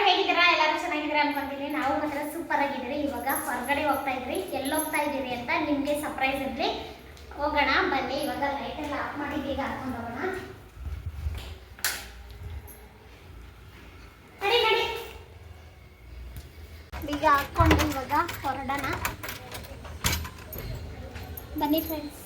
ಹೇಗಿದ್ದೀರಾ? ಎಲ್ಲರೂ ಚೆನ್ನಾಗಿದ್ದೀರಾ ಅನ್ಕೊಂತೀನಿ. ನಾವು ಮಾತ್ರ ಸೂಪರ್ ಆಗಿದ್ದೀರಿ. ಇವಾಗ ಹೊರಗಡೆ ಹೋಗ್ತಾ ಇದ್ರಿ. ಎಲ್ಲಿ ಹೋಗ್ತಾ ಇದ್ದೀರಿ ಅಂತ ನಿಮಗೆ ಸರ್ಪ್ರೈಸ್ ಇರಲಿ. ಹೋಗೋಣ ಬನ್ನಿ. ಇವಾಗ ಲೈಟ್ ಎಲ್ಲ ಆಫ್ ಮಾಡಿ ಬೇಗ ಹಾಕೊಂಡು ಹೋಗೋಣ. ನಡಿ ನಡಿ, ಬೇಗ ಹಾಕೊಂಡು ಇವಾಗ ಹೊರಡೋಣ ಬನ್ನಿ ಫ್ರೆಂಡ್ಸ್.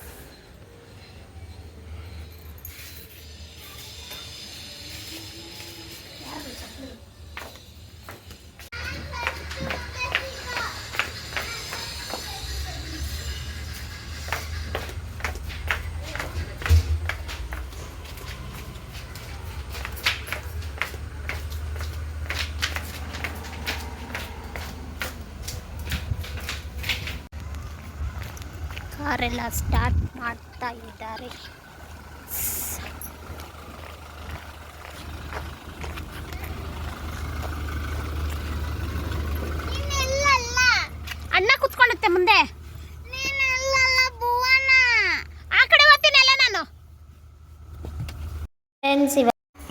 ಕಾರೆಲ್ಲ ಸ್ಟಾರ್ಟ್ ಮಾಡ್ತಾ ಇದ್ದಾರೆ. ಅಣ್ಣ ಕುತ್ಕೊಂಡುತ್ತೆ ಮುಂದೆ. ಆ ಕಡೆ ಹೋಗ್ತೀನಿ ಅಲ್ಲ ನಾನು.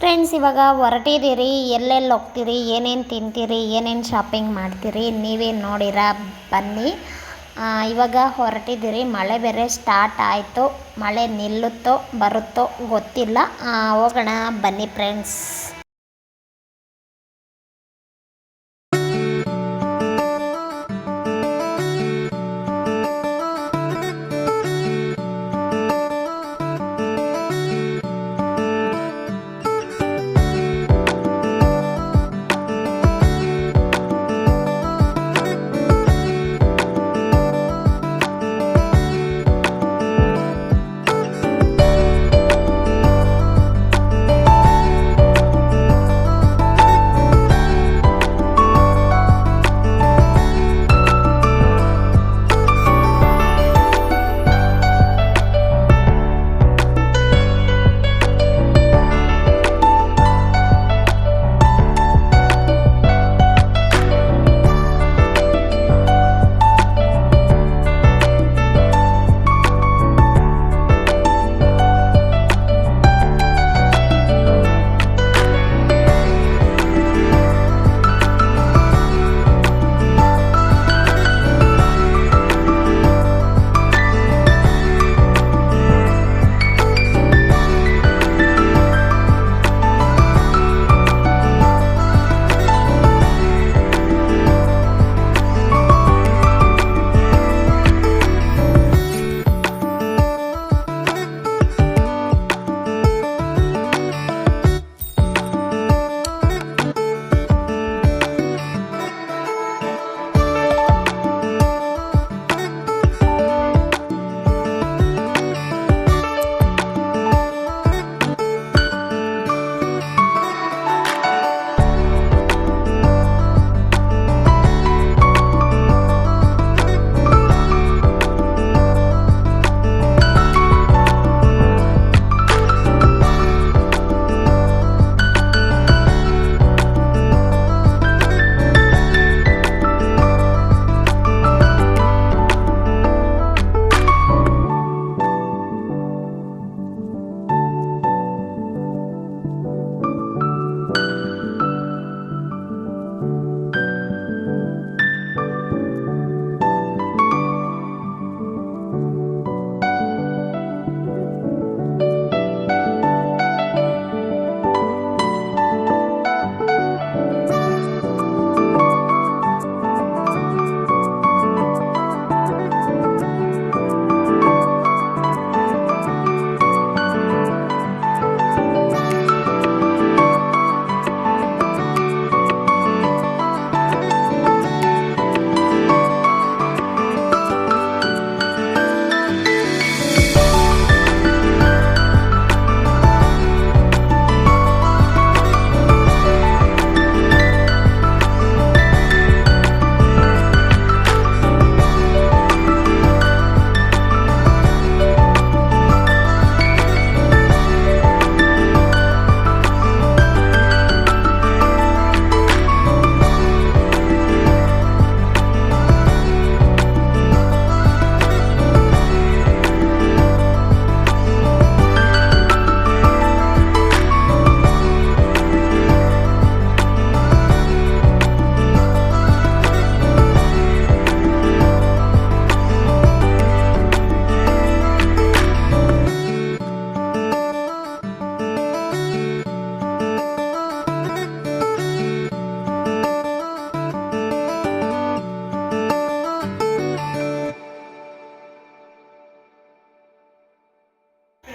ಫ್ರೆಂಡ್ಸ್ ಇವಾಗ ಹೊರಟಿದ್ದೀರಿ. ಎಲ್ಲೆಲ್ಲಿ ಹೋಗ್ತೀರಿ, ಏನೇನು ತಿಂತೀರಿ, ಏನೇನು ಶಾಪಿಂಗ್ ಮಾಡ್ತೀರಿ ನೀವೇ ನೋಡಿರ ಬನ್ನಿ. ಇವಾಗ ಹೊರಟಿದ್ದೀರಿ. ಮಳೆ ಬೇರೆ ಸ್ಟಾರ್ಟ್ ಆಯಿತು. ಮಳೆ ನಿಲ್ಲುತ್ತೋ ಬರುತ್ತೋ ಗೊತ್ತಿಲ್ಲ. ಹೋಗೋಣ ಬನ್ನಿ ಫ್ರೆಂಡ್ಸ್.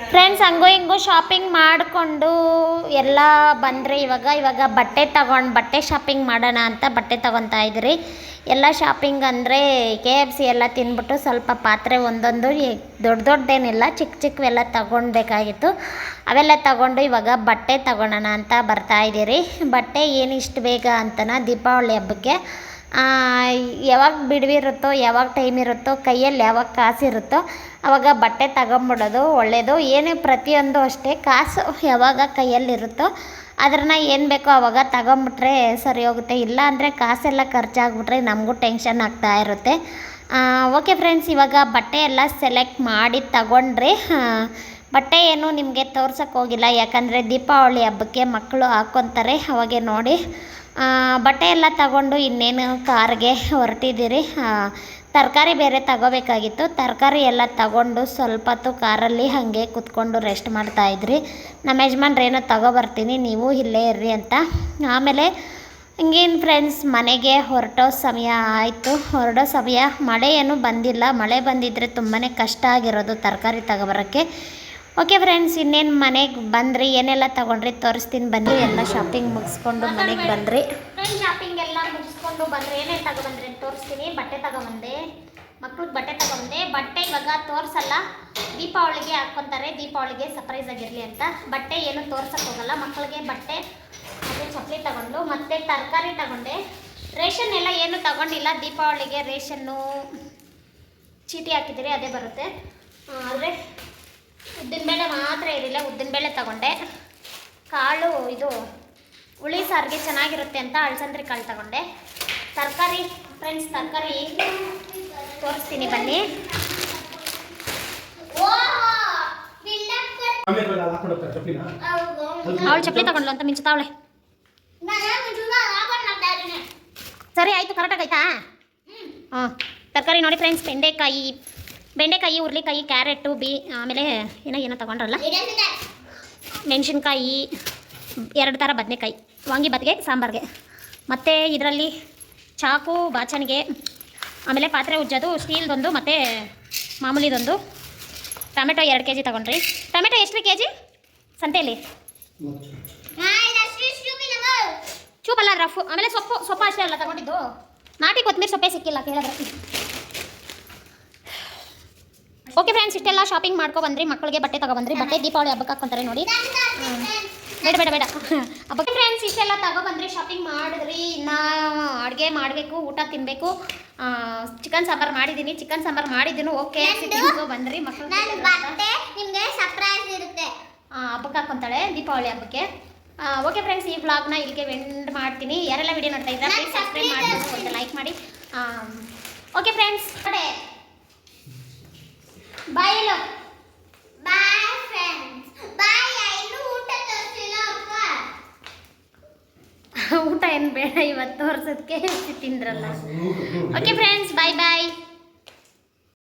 ಫ್ರೆಂಡ್ಸ್ ಹಂಗೋ ಹಿಂಗೋ ಶಾಪಿಂಗ್ ಮಾಡಿಕೊಂಡು ಎಲ್ಲ ಬಂದರೆ ಇವಾಗ ಬಟ್ಟೆ ಶಾಪಿಂಗ್ ಮಾಡೋಣ ಅಂತ ಬಟ್ಟೆ ತೊಗೊತಾ ಇದ್ರಿ. ಎಲ್ಲ ಶಾಪಿಂಗ್ ಅಂದರೆ KFC ಎಲ್ಲ ತಿಂದ್ಬಿಟ್ಟು ಸ್ವಲ್ಪ ಪಾತ್ರೆ ಒಂದೊಂದು ದೊಡ್ಡದೇನಿಲ್ಲ ಚಿಕ್ಕವೆಲ್ಲ ತಗೊಳ್ಬೇಕಾಗಿತ್ತು. ಅವೆಲ್ಲ ತಗೊಂಡು ಇವಾಗ ಬಟ್ಟೆ ತಗೊಳ್ಳೋಣ ಅಂತ ಬರ್ತಾಯಿದ್ದೀರಿ. ಬಟ್ಟೆ ಏನು ಇಷ್ಟು ಬೇಗ ಅಂತನ ದೀಪಾವಳಿ ಹಬ್ಬಕ್ಕೆ ಯಾವಾಗ ಬಿಡುವಿರುತ್ತೋ ಯಾವಾಗ ಟೈಮ್ ಇರುತ್ತೋ ಕೈಯಲ್ಲಿ ಯಾವಾಗ ಕಾಸಿರುತ್ತೋ ಆವಾಗ ಬಟ್ಟೆ ತಗೊಂಬಿಡೋದು ಒಳ್ಳೆಯದು. ಏನೇ ಪ್ರತಿಯೊಂದು ಅಷ್ಟೇ ಕಾಸು ಯಾವಾಗ ಕೈಯಲ್ಲಿರುತ್ತೋ ಅದನ್ನು ಏನು ಬೇಕೋ ಆವಾಗ ತಗೊಂಬಿಟ್ರೆ ಸರಿ ಹೋಗುತ್ತೆ. ಇಲ್ಲ ಅಂದರೆ ಕಾಸೆಲ್ಲ ಖರ್ಚಾಗ್ಬಿಟ್ರೆ ನಮಗೂ ಟೆನ್ಷನ್ ಆಗ್ತಾ ಇರುತ್ತೆ. ಓಕೆ ಫ್ರೆಂಡ್ಸ್, ಇವಾಗ ಬಟ್ಟೆ ಎಲ್ಲ ಸೆಲೆಕ್ಟ್ ಮಾಡಿ ತಗೊಂಡ್ರೆ ಬಟ್ಟೆ ಏನು ನಿಮಗೆ ತೋರ್ಸೋಕ್ಕೆ ಹೋಗಿಲ್ಲ, ಯಾಕಂದರೆ ದೀಪಾವಳಿ ಹಬ್ಬಕ್ಕೆ ಮಕ್ಕಳು ಹಾಕ್ಕೊತಾರೆ. ಅವಾಗೆ ನೋಡಿ ಬಟ್ಟೆ ಎಲ್ಲ ತಗೊಂಡು ಇನ್ನೇನು ಕಾರ್ಗೆ ಹೊರಟಿದ್ದೀರಿ. ತರಕಾರಿ ಬೇರೆ ತಗೋಬೇಕಾಗಿತ್ತು. ತರಕಾರಿ ಎಲ್ಲ ತಗೊಂಡು ಸ್ವಲ್ಪ ಹೊತ್ತು ಕಾರಲ್ಲಿ ಹಾಗೆ ಕೂತ್ಕೊಂಡು ರೆಸ್ಟ್ ಮಾಡ್ತಾಯಿದ್ರಿ. ನಮ್ಮ ಯಜಮಾನ್ರೇನೋ ತಗೋಬರ್ತೀನಿ ನೀವು ಇಲ್ಲೇ ಇರ್ರಿ ಅಂತ. ಆಮೇಲೆ ಹಿಂಗೇನು ಫ್ರೆಂಡ್ಸ್ ಮನೆಗೆ ಹೊರಟೋ ಸಮಯ ಆಯಿತು. ಹೊರಡೋ ಸಮಯ ಮಳೆ ಏನೂ ಬಂದಿಲ್ಲ. ಮಳೆ ಬಂದಿದ್ದರೆ ತುಂಬಾ ಕಷ್ಟ ಆಗಿರೋದು ತರಕಾರಿ ತಗೊಬರೋಕ್ಕೆ. ಓಕೆ ಫ್ರೆಂಡ್ಸ್, ಇನ್ನೇನು ಮನೆಗೆ ಬಂದ್ರಿ, ಏನೆಲ್ಲ ತೊಗೊಂಡ್ರಿ ತೋರಿಸ್ತೀನಿ ಬನ್ನಿ. ಎಲ್ಲ ಶಾಪಿಂಗ್ ಮುಗಿಸ್ಕೊಂಡು ಮನೆಗೆ ಬಂದ್ರಿ. ಶಾಪಿಂಗ್ ಎಲ್ಲ ಮುಗಿಸ್ಕೊಂಡು ಬಂದರೆ ಏನೇನು ತಗೊಬಂದ್ರಿ ಅಂತ ತೋರಿಸ್ತೀನಿ. ಬಟ್ಟೆ ತಗೊಬಂದೆ, ಮಕ್ಳಿಗೆ ಬಟ್ಟೆ ತಗೊಬಂದೆ. ಬಟ್ಟೆ ಇವಾಗ ತೋರಿಸಲ್ಲ, ದೀಪಾವಳಿಗೆ ಹಾಕ್ಕೊತಾರೆ, ದೀಪಾವಳಿಗೆ ಸರ್ಪ್ರೈಸ್ ಆಗಿರಲಿ ಅಂತ. ಬಟ್ಟೆ ಏನು ತೋರ್ಸಕ್ಕೆ ಹೋಗಲ್ಲ. ಮಕ್ಕಳಿಗೆ ಬಟ್ಟೆ ಮತ್ತು ಚಪ್ಪಲಿ ತಗೊಂಡು ಮತ್ತು ತರಕಾರಿ ತಗೊಂಡೆ. ರೇಷನ್ ಎಲ್ಲ ಏನು ತಗೊಂಡಿಲ್ಲ. ದೀಪಾವಳಿಗೆ ರೇಷನ್ನು ಚೀಟಿ ಹಾಕಿದ್ದೀರಿ, ಅದೇ ಬರುತ್ತೆ. ಆದರೆ ಉದ್ದಿನಬೇಳೆ ಮಾತ್ರ ಇರಲಿಲ್ಲ, ಉದ್ದಿನಬೇಳೆ ತಗೊಂಡೆ. ಕಾಳು ಇದು ಹುಳಿ ಸಾರಿಗೆ ಚೆನ್ನಾಗಿರುತ್ತೆ ಅಂತ ಅಳಸಂದ್ರಿ ಕಾಳು ತಗೊಂಡೆ. ತರಕಾರಿ ಫ್ರೆಂಡ್ಸ್, ತರಕಾರಿ ತೋರಿಸ್ತೀನಿ ಬನ್ನಿ. ಅವಳು ಚಪ್ಪಲಿ ತಗೊಂಡ್ಲು ಅಂತ ಮಿಂಚುತ್ತಾವಳೆ. ಸರಿ ಆಯಿತು, ಕರೆಕ್ಟಾಗಿ ಆಯ್ತಾ? ತರಕಾರಿ ನೋಡಿ ಫ್ರೆಂಡ್ಸ್, ಬೆಂಡೆಕಾಯಿ, ಹುರುಳಿಕಾಯಿ, ಕ್ಯಾರೆಟು, ಆಮೇಲೆ ಏನೋ ತಗೊಂಡ್ರಲ್ಲ, ಮೆಣಸಿನ್ಕಾಯಿ, 2 ಥರ ಬದನೆಕಾಯಿ, ವಾಂಗಿಬಾತ್ಗೆ, ಸಾಂಬಾರಿಗೆ, ಮತ್ತು ಇದರಲ್ಲಿ ಚಾಕು, ಬಾಚಣಿಗೆ, ಆಮೇಲೆ ಪಾತ್ರೆ ಉಜ್ಜೋದು ಸ್ಟೀಲ್ದೊಂದು ಮತ್ತು ಮಾಮೂಲಿದೊಂದು. ಟೊಮೆಟೊ 2 kg ತಗೊಂಡ್ರಿ. ಟೊಮೆಟೊ ಎಷ್ಟು kg ಸಂತೆಯಲ್ಲಿ? ಚೂಪಲ್ಲ, ರಫು. ಆಮೇಲೆ ಸೊಪ್ಪು ಅಷ್ಟೇ ಅಲ್ಲ ತಗೊಂಡಿದ್ದು, ನಾಟಿ ಕೊತ್ತಂಬರಿ ಸೊಪ್ಪೆ ಸಿಕ್ಕಿಲ್ಲ ಕೇಳಿದ್ರೆ. ಓಕೆ ಫ್ರೆಂಡ್ಸ್, ಇಷ್ಟೆಲ್ಲ ಶಾಪಿಂಗ್ ಮಾಡ್ಕೊಬಂದ್ರಿ. ಮಕ್ಕಳಿಗೆ ಬಟ್ಟೆ ತಗೊಬಂದ್ರಿ. ಬಟ್ಟೆ ದೀಪಾವಳಿ ಹಬ್ಬಕ್ಕೆ ಹಾಕ್ಕೊಂತಾರೆ ನೋಡಿ. ಬೇಡ ಹಬ್ಬಕ್ಕೆ ಫ್ರೆಂಡ್ಸ್ ಇಷ್ಟೆಲ್ಲ ತಗೊಬಂದ್ರಿ, ಶಾಪಿಂಗ್ ಮಾಡಿದ್ರಿ. ಇನ್ನು ಅಡುಗೆ ಮಾಡಬೇಕು, ಊಟ ತಿನ್ನಬೇಕು. ಚಿಕನ್ ಸಾಂಬಾರು ಮಾಡಿದ್ದೀನಿ. ಓಕೆ ಬಂದ್ರಿ. ಮಕ್ಕಳು ನಿಮಗೆ ಸರ್ಪ್ರೈಸ್ ಇರುತ್ತೆ, ಹಬ್ಬಕ್ಕೆ ಹಾಕ್ಕೊಂತಾಳೆ ದೀಪಾವಳಿ ಹಬ್ಬಕ್ಕೆ. ಓಕೆ ಫ್ರೆಂಡ್ಸ್, ಈ ವ್ಲಾಗ್ನ ಇಲ್ಲಿಗೆ ಎಂಡ್ ಮಾಡ್ತೀನಿ. ಯಾರೆಲ್ಲ ವಿಡಿಯೋ ನೋಡ್ತಾ ಇದ್ದಾರೆ ಪ್ಲೀಸ್ ಸಬ್ಸ್ಕ್ರೈಬ್ ಮಾಡಿ, ಒಂದು ಲೈಕ್ ಮಾಡಿ. ಓಕೆ ಫ್ರೆಂಡ್ಸ್, ಬಾಯ್. ಎಲ್ಲೋ ಬಾಯ್ ಫ್ರೆಂಡ್ಸ್, ಬಾಯ್. ಇನ್ನು ಊಟ ತೋರಿಸಿಲ್ಲ ಅಪ್ಪ. ಊಟ ಏನು ಬೇಡ ಇವತ್ತು ತೋರಿಸೋದಕ್ಕೆ ತಿಂದ್ರಲ್ಲ. ಓಕೆ ಫ್ರೆಂಡ್ಸ್, ಬಾಯ್ ಬಾಯ್.